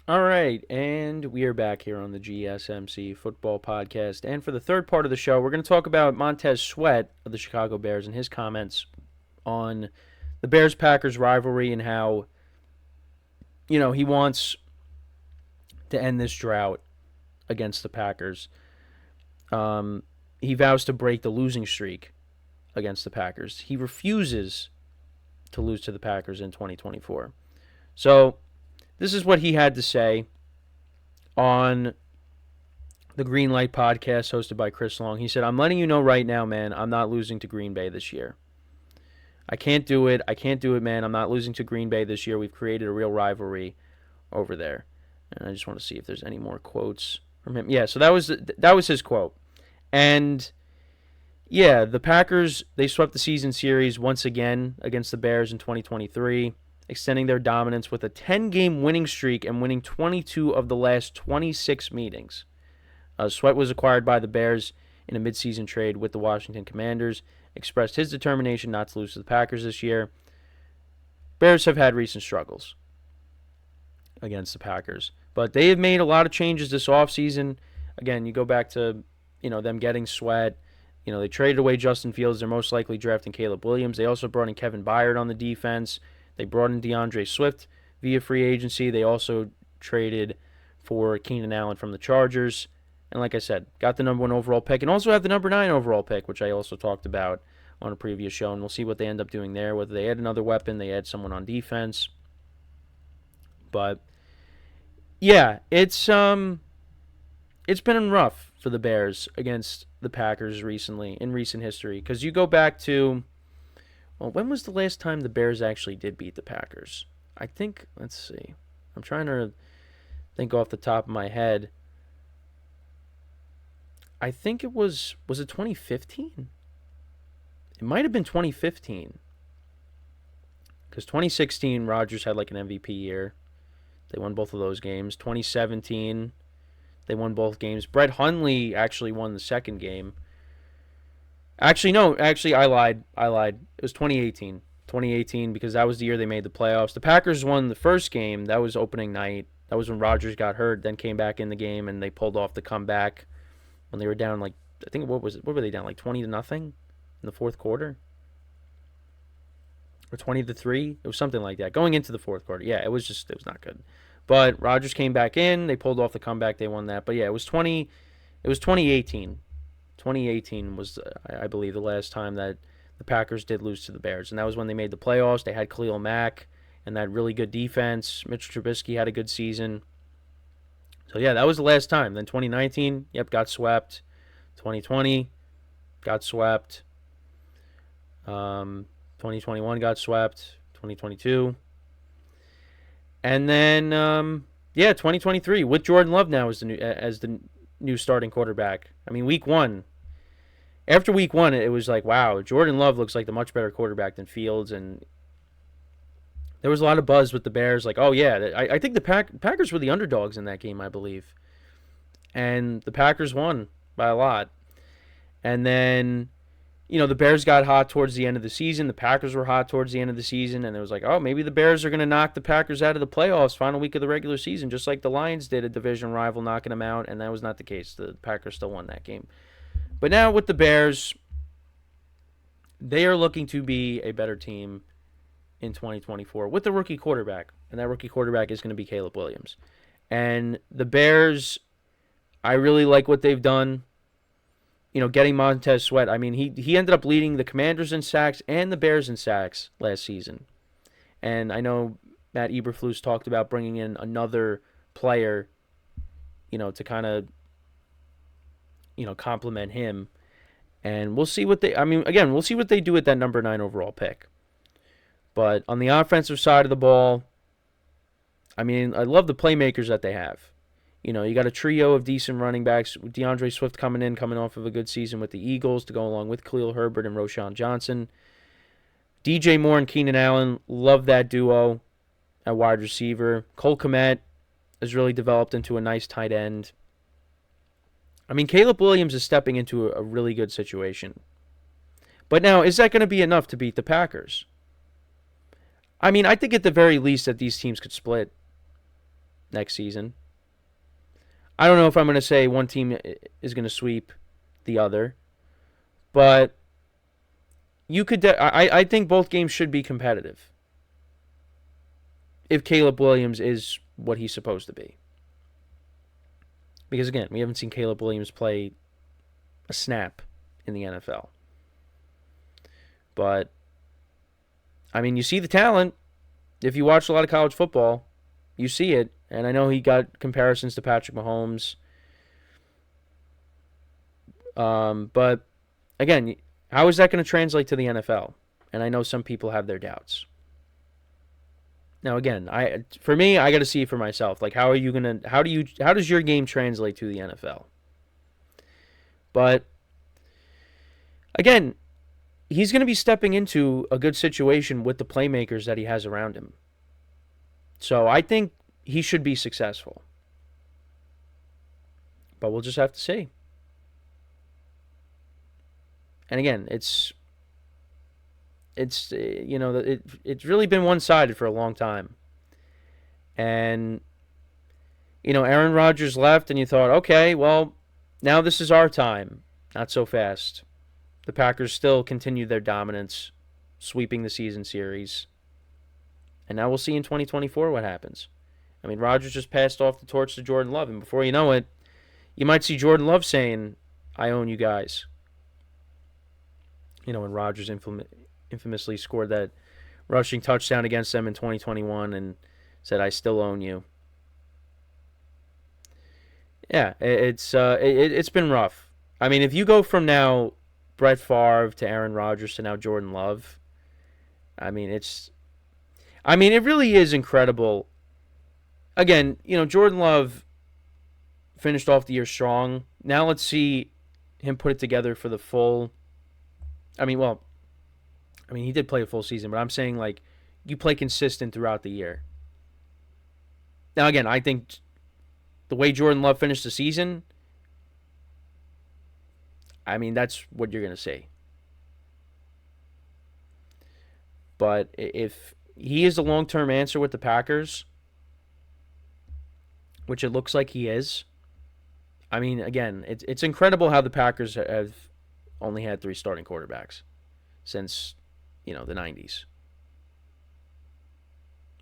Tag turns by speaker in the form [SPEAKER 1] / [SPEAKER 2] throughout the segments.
[SPEAKER 1] All right, and we are back here on the GSMC Football Podcast. And for the third part of the show, we're going to talk about Montez Sweat of the Chicago Bears and his comments on the Bears-Packers rivalry and how, he wants to end this drought against the Packers. He vows to break the losing streak against the Packers. He refuses to lose to the Packers in 2024. So, this is what he had to say on the Green Light podcast hosted by Chris Long. He said, "I'm letting you know right now, man, I'm not losing to Green Bay this year. I can't do it. I can't do it, man. I'm not losing to Green Bay this year. We've created a real rivalry over there." And I just want to see if there's any more quotes from him. Yeah, so that was his quote. And yeah, the Packers, they swept the season series once again against the Bears in 2023. Extending their dominance with a 10-game winning streak and winning 22 of the last 26 meetings. Sweat was acquired by the Bears in a midseason trade with the Washington Commanders, expressed his determination not to lose to the Packers this year. Bears have had recent struggles against the Packers, but they have made a lot of changes this offseason. Again, you go back to them getting Sweat. They traded away Justin Fields. They're most likely drafting Caleb Williams. They also brought in Kevin Byard on the defense. They brought in DeAndre Swift via free agency. They also traded for Keenan Allen from the Chargers. And like I said, got the number 1 overall pick and also have the number 9 overall pick, which I also talked about on a previous show. And we'll see what they end up doing there, whether they add another weapon, they add someone on defense. But yeah, it's been rough for the Bears against the Packers recently, in recent history. Because you go back to, well, when was the last time the Bears actually did beat the Packers? I think, let's see. I'm trying to think off the top of my head. I think it was it 2015? It might have been 2015. Because 2016, Rodgers had like an MVP year. They won both of those games. 2017, they won both games. Brett Hundley actually won the second game. Actually, no. Actually, I lied. It was 2018. 2018 because that was the year they made the playoffs. The Packers won the first game. That was opening night. That was when Rodgers got hurt, then came back in the game, and they pulled off the comeback when they were down I think, what was it? What were they down, 20-0 in the fourth quarter? Or 20-3? It was something like that. Going into the fourth quarter. Yeah, it was not good. But Rodgers came back in. They pulled off the comeback. They won that. But yeah, it was 2018. 2018 was, I believe, the last time that the Packers did lose to the Bears. And that was when they made the playoffs. They had Khalil Mack and that really good defense. Mitch Trubisky had a good season. So, yeah, that was the last time. Then 2019, got swept. 2020, got swept. 2021 got swept. 2022. And then, 2023 with Jordan Love now as the new starting quarterback. I mean, after week one, it was like, wow, Jordan Love looks like the much better quarterback than Fields. And there was a lot of buzz with the Bears. Like, oh, yeah, I think the Packers were the underdogs in that game, I believe. And the Packers won by a lot. And then, the Bears got hot towards the end of the season. The Packers were hot towards the end of the season. And it was like, oh, maybe the Bears are going to knock the Packers out of the playoffs final week of the regular season, just like the Lions did, a division rival knocking them out. And that was not the case. The Packers still won that game. But now with the Bears, they are looking to be a better team in 2024 with the rookie quarterback. And that rookie quarterback is going to be Caleb Williams. And the Bears, I really like what they've done. Getting Montez Sweat. I mean, he ended up leading the Commanders in sacks and the Bears in sacks last season. And I know Matt Eberflus talked about bringing in another player, to kind of, complement him. And we'll see what we'll see what they do with that number 9 overall pick. But on the offensive side of the ball, I mean, I love the playmakers that they have. You got a trio of decent running backs. DeAndre Swift coming off of a good season with the Eagles to go along with Khalil Herbert and Roschon Johnson. D.JMoore and Keenan Allen, love that duo at wide receiver. Cole Kmet has really developed into a nice tight end. I mean, Caleb Williams is stepping into a really good situation. But now, is that going to be enough to beat the Packers? I mean, I think at the very least that these teams could split. next season. I don't know if I'm going to say one team is going to sweep the other, but you could. I think both games should be competitive if Caleb Williams is what he's supposed to be. Because again, we haven't seen Caleb Williams play a snap in the NFL. But I mean, you see the talent. If you watch a lot of college football, you see it. And I know he got comparisons to Patrick Mahomes. But again, how is that going to translate to the NFL? And I know some people have their doubts. Now again, for me, I got to see it for myself. Like, how does your game translate to the NFL? But again, he's going to be stepping into a good situation with the playmakers that he has around him. So I think he should be successful. But we'll just have to see. And again, it's really been one-sided for a long time. And Aaron Rodgers left and you thought, okay, well, now this is our time. Not so fast. The Packers still continue their dominance, sweeping the season series. And now we'll see in 2024 what happens. I mean, Rodgers just passed off the torch to Jordan Love, and before you know it, you might see Jordan Love saying, I own you guys. When Rodgers infamously scored that rushing touchdown against them in 2021 and said, I still own you. Yeah, it's been rough. I mean, if you go from now Brett Favre to Aaron Rodgers to now Jordan Love, it really is incredible. Again, Jordan Love finished off the year strong. Now let's see him put it together for the full. He did play a full season, but I'm saying, like, you play consistent throughout the year. Now, again, I think the way Jordan Love finished the season, that's what you're going to see. But if he is the long-term answer with the Packers, which it looks like he is, again, it's incredible how the Packers have only had 3 starting quarterbacks since, the 90s.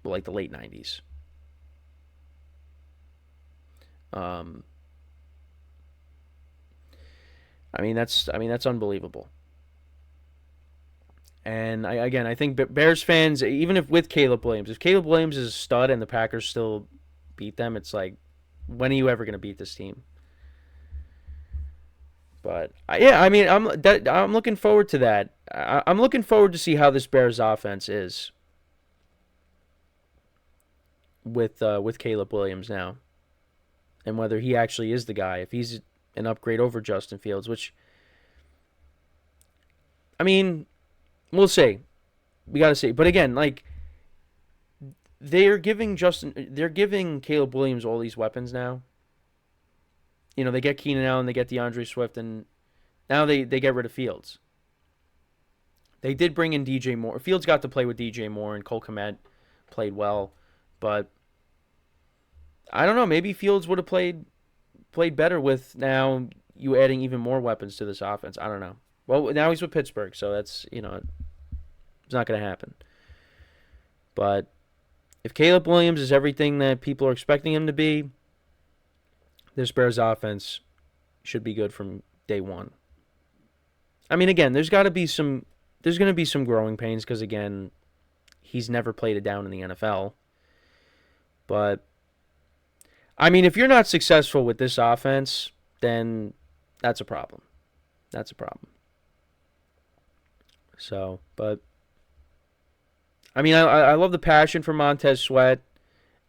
[SPEAKER 1] Well, like the late 90s. That's unbelievable. And I think Bears fans, even if with Caleb Williams, if Caleb Williams is a stud and the Packers still beat them, it's like, when are you ever going to beat this team? But I'm looking forward to that. I'm looking forward to see how this Bears offense is with Caleb Williams now, and whether he actually is the guy. If he's an upgrade over Justin Fields, which we'll see. We got to see. But again, like, they're giving Caleb Williams all these weapons now. They get Keenan Allen, they get DeAndre Swift, and now they get rid of Fields. They did bring in D.JMoore. Fields got to play with D.JMoore, and Cole Kmet played well. But I don't know. Maybe Fields would have played better with now you adding even more weapons to this offense. I don't know. Well, now he's with Pittsburgh, so that's, it's not going to happen. But if Caleb Williams is everything that people are expecting him to be, this Bears offense should be good from day one. Again, there's going to be some growing pains because, again, he's never played it down in the NFL. But if you're not successful with this offense, then that's a problem. That's a problem. So, but I love the passion for Montez Sweat.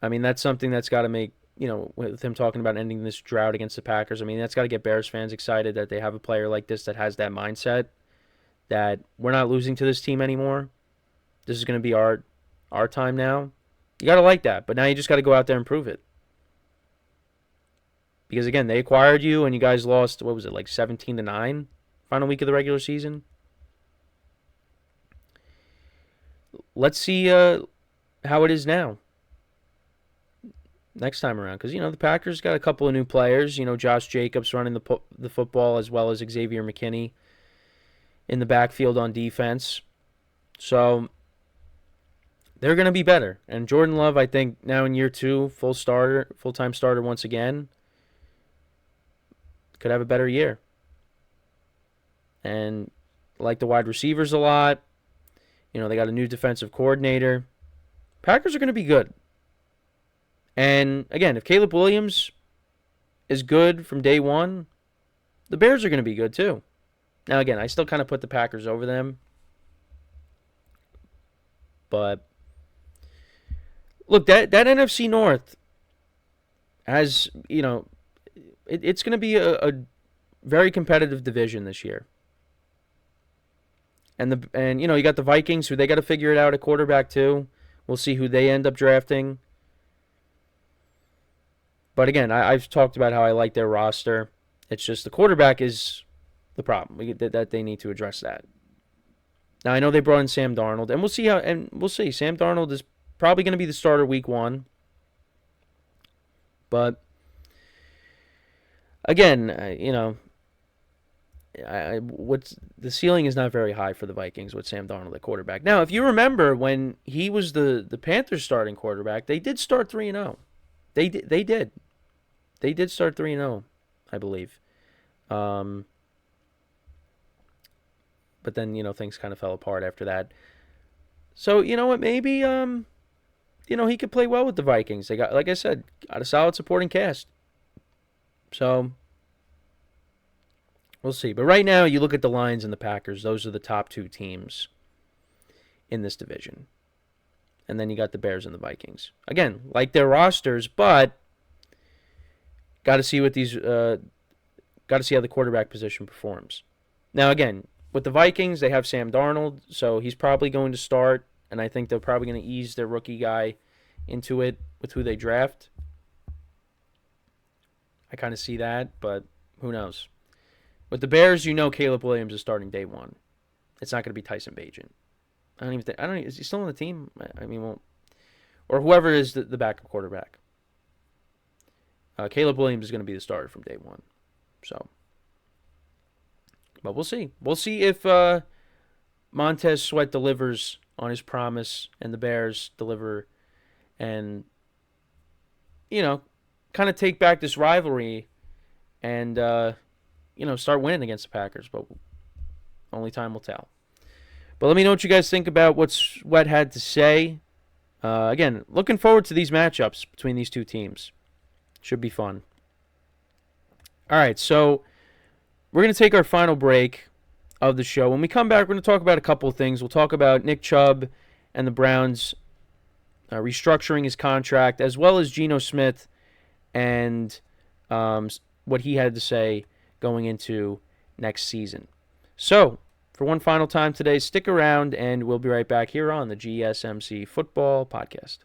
[SPEAKER 1] That's something that's got to make, with him talking about ending this drought against the Packers, that's got to get Bears fans excited that they have a player like this that has that mindset that we're not losing to this team anymore. This is going to be our time now. You got to like that, but now you just got to go out there and prove it. Because, again, they acquired you and you guys lost, 17-9 final week of the regular season? Let's see how it is now. next time around. Because, the Packers got a couple of new players. Josh Jacobs running the football, as well as Xavier McKinney in the backfield on defense. So they're going to be better. And Jordan Love, I think, now in year 2, full-time starter once again, could have a better year. And I like the wide receivers a lot. They got a new defensive coordinator. Packers are going to be good. And, again, if Caleb Williams is good from day one, the Bears are going to be good too. Now, again, I still kind of put the Packers over them. But, look, that NFC North has, it's going to be a very competitive division this year. And you got the Vikings, who they got to figure it out at quarterback too. We'll see who they end up drafting. But again, I've talked about how I like their roster. It's just the quarterback is the problem. That they need to address that. Now I know they brought in Sam Darnold, and we'll see. Sam Darnold is probably going to be the starter week 1. But again, what's the ceiling is not very high for the Vikings with Sam Darnold at quarterback. Now, if you remember when he was the Panthers starting quarterback, they did start 3-0. They did. They did start 3-0, I believe. But then, things kind of fell apart after that. So, you know what, maybe he could play well with the Vikings. They got, like I said, got a solid supporting cast. So we'll see. But right now, you look at the Lions and the Packers. Those are the top 2 teams in this division. And then you got the Bears and the Vikings. Again, like their rosters, but got to see what got to see how the quarterback position performs. Now, again, with the Vikings, they have Sam Darnold, so he's probably going to start, and I think they're probably going to ease their rookie guy into it with who they draft. I kind of see that, but who knows? With the Bears, Caleb Williams is starting day 1. It's not going to be Tyson Bagent. Is he still on the team? Or whoever is the backup quarterback. Caleb Williams is going to be the starter from day 1. So, but we'll see. We'll see if Montez Sweat delivers on his promise and the Bears deliver and, kind of take back this rivalry and, start winning against the Packers. But only time will tell. But let me know what you guys think about what Sweat had to say. Again, looking forward to these matchups between these two teams. Should be fun. All right, so we're going to take our final break of the show. When we come back, we're going to talk about a couple of things. We'll talk about Nick Chubb and the Browns restructuring his contract, as well as Geno Smith and what he had to say going into next season. So, for one final time today, stick around, and we'll be right back here on the GSMC Football Podcast.